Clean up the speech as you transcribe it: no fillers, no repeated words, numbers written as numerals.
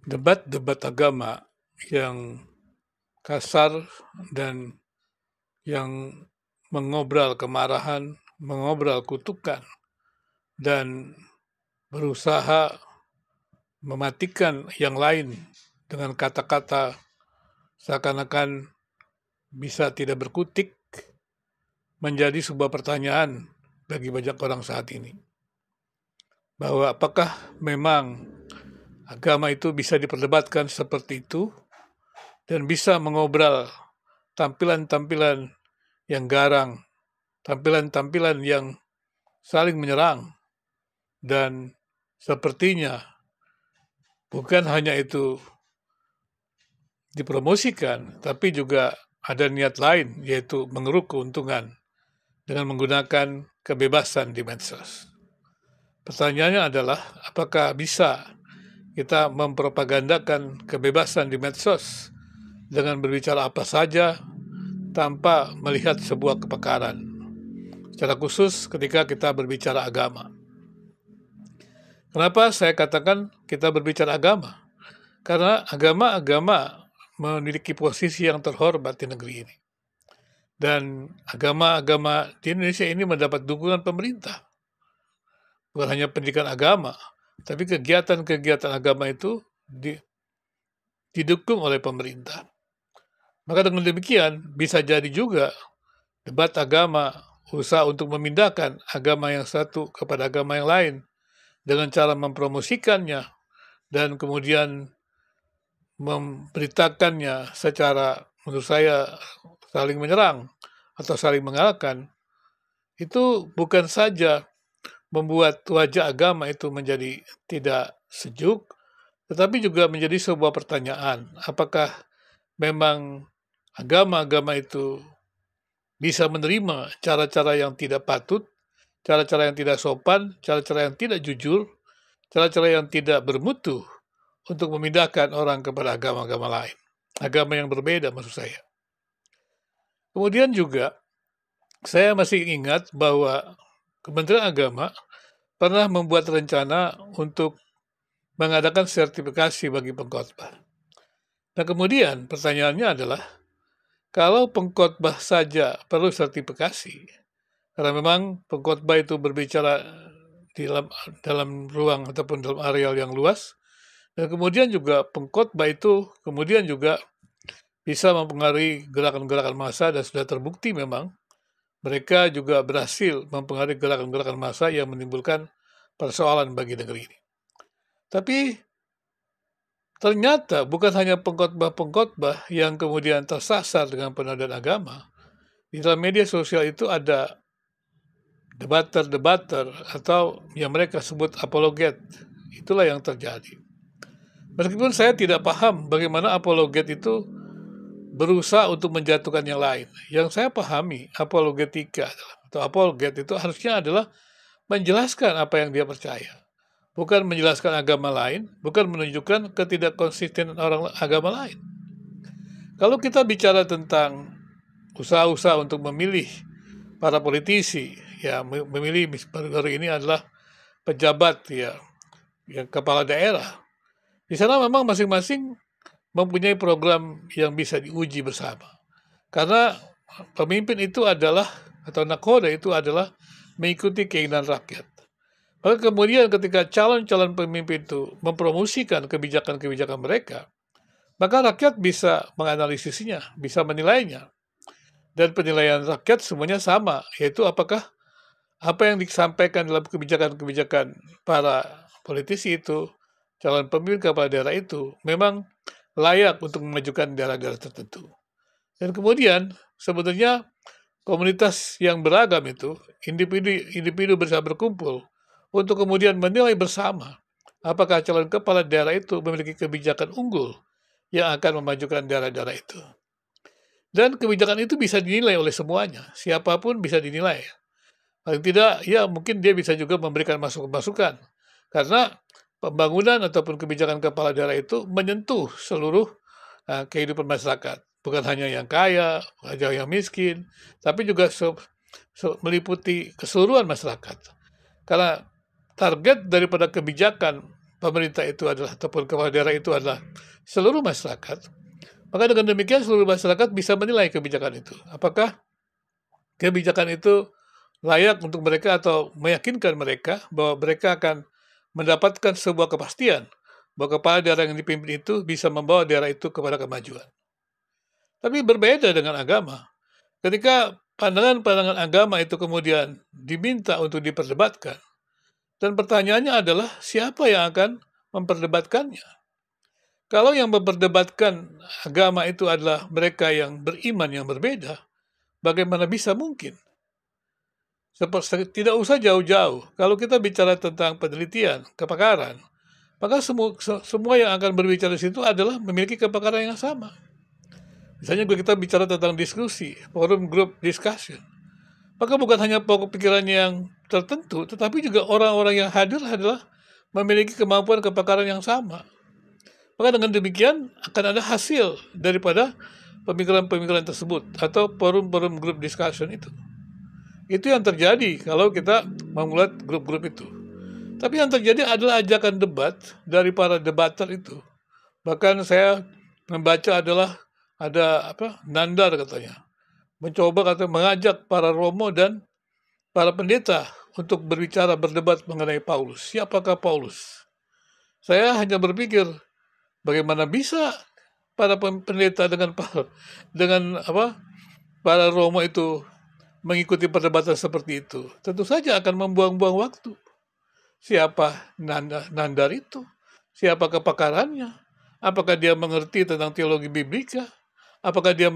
Debat-debat agama yang kasar dan yang mengobral kemarahan, mengobral kutukan, dan berusaha mematikan yang lain dengan kata-kata seakan-akan bisa tidak berkutik, menjadi sebuah pertanyaan bagi banyak orang saat ini. Bahwa apakah memang agama itu bisa diperdebatkan seperti itu dan bisa mengobral tampilan-tampilan yang garang, tampilan-tampilan yang saling menyerang, dan sepertinya bukan hanya itu dipromosikan, tapi juga ada niat lain, yaitu mengeruk keuntungan dengan menggunakan kebebasan di medsos. Pertanyaannya adalah, apakah bisa kita mempropagandakan kebebasan di medsos dengan berbicara apa saja tanpa melihat sebuah kepekaran, secara khusus ketika kita berbicara agama. Kenapa saya katakan kita berbicara agama? Karena agama-agama memiliki posisi yang terhormat di negeri ini. Dan agama-agama di Indonesia ini mendapat dukungan pemerintah. Bukan hanya pendidikan agama, tapi kegiatan-kegiatan agama itu didukung oleh pemerintah. Maka dengan demikian, bisa jadi juga debat agama, usaha untuk memindahkan agama yang satu kepada agama yang lain dengan cara mempromosikannya dan kemudian memberitakannya secara, menurut saya, saling menyerang atau saling mengalahkan, itu bukan saja membuat wajah agama itu menjadi tidak sejuk, tetapi juga menjadi sebuah pertanyaan, apakah memang agama-agama itu bisa menerima cara-cara yang tidak patut, cara-cara yang tidak sopan, cara-cara yang tidak jujur, cara-cara yang tidak bermutu untuk memindahkan orang kepada agama-agama lain. Agama yang berbeda maksud saya. Kemudian juga, saya masih ingat bahwa Kementerian Agama pernah membuat rencana untuk mengadakan sertifikasi bagi pengkhotbah. Nah kemudian pertanyaannya adalah, kalau pengkhotbah saja perlu sertifikasi, karena memang pengkhotbah itu berbicara di dalam ruang ataupun dalam areal yang luas, dan kemudian juga pengkhotbah itu kemudian juga bisa mempengaruhi gerakan-gerakan massa, dan sudah terbukti memang mereka juga berhasil mempengaruhi gerakan-gerakan massa yang menimbulkan persoalan bagi negeri ini. Tapi ternyata bukan hanya pengkhotbah-pengkhotbah yang kemudian tersasar dengan penodaan agama. Di dalam media sosial itu ada debater-debater atau yang mereka sebut apologet. Itulah yang terjadi. Meskipun saya tidak paham bagaimana apologet itu berusaha untuk menjatuhkan yang lain. Yang saya pahami, apologetika atau apologet itu harusnya adalah menjelaskan apa yang dia percaya. Bukan menjelaskan agama lain, bukan menunjukkan ketidakkonsistenan orang agama lain. Kalau kita bicara tentang usaha-usaha untuk memilih para politisi, ya memilih baru ini adalah pejabat ya kepala daerah. Di sana memang masing-masing mempunyai program yang bisa diuji bersama. Karena pemimpin itu adalah, atau nakhoda itu adalah mengikuti keinginan rakyat. Maka kemudian ketika calon-calon pemimpin itu mempromosikan kebijakan-kebijakan mereka, maka rakyat bisa menganalisisnya, bisa menilainya. Dan penilaian rakyat semuanya sama, yaitu apakah apa yang disampaikan dalam kebijakan-kebijakan para politisi itu, calon pemimpin kepala daerah itu, memang layak untuk memajukan daerah-daerah tertentu. Dan kemudian sebetulnya komunitas yang beragam itu, individu bisa berkumpul untuk kemudian menilai bersama apakah calon kepala daerah itu memiliki kebijakan unggul yang akan memajukan daerah-daerah itu. Dan kebijakan itu bisa dinilai oleh semuanya, siapapun bisa dinilai. Paling tidak, ya mungkin dia bisa juga memberikan masukan-masukan. Karena pembangunan ataupun kebijakan kepala daerah itu menyentuh seluruh kehidupan masyarakat. Bukan hanya yang kaya, bukan hanya yang miskin, tapi juga meliputi keseluruhan masyarakat. Karena target daripada kebijakan pemerintah itu adalah, ataupun kepala daerah itu adalah seluruh masyarakat, maka dengan demikian seluruh masyarakat bisa menilai kebijakan itu. Apakah kebijakan itu layak untuk mereka atau meyakinkan mereka bahwa mereka akan mendapatkan sebuah kepastian bahwa kepala daerah yang dipimpin itu bisa membawa daerah itu kepada kemajuan. Tapi berbeda dengan agama. Ketika pandangan-pandangan agama itu kemudian diminta untuk diperdebatkan, dan pertanyaannya adalah siapa yang akan memperdebatkannya? Kalau yang memperdebatkan agama itu adalah mereka yang beriman yang berbeda, bagaimana bisa mungkin? Tidak usah jauh-jauh. Kalau kita bicara tentang penelitian, kepakaran, maka semua yang akan berbicara di situ adalah memiliki kepakaran yang sama. Misalnya kita bicara tentang diskusi, forum group discussion, maka bukan hanya pokok pikiran yang tertentu, tetapi juga orang-orang yang hadir adalah memiliki kemampuan kepakaran yang sama. Maka dengan demikian akan ada hasil daripada pemikiran-pemikiran tersebut atau forum-forum group discussion itu. Itu yang terjadi kalau kita memulai grup-grup itu. Tapi yang terjadi adalah ajakan debat dari para debater itu. Bahkan saya membaca adalah ada Nandar katanya mencoba mengajak para romo dan para pendeta untuk berdebat mengenai Paulus. Siapakah Paulus? Saya hanya berpikir bagaimana bisa para pendeta dengan para romo itu mengikuti perdebatan seperti itu. Tentu saja akan membuang-buang waktu. Siapa Nandar itu? Siapa kepakarannya? Apakah dia mengerti tentang teologi biblika? Apakah dia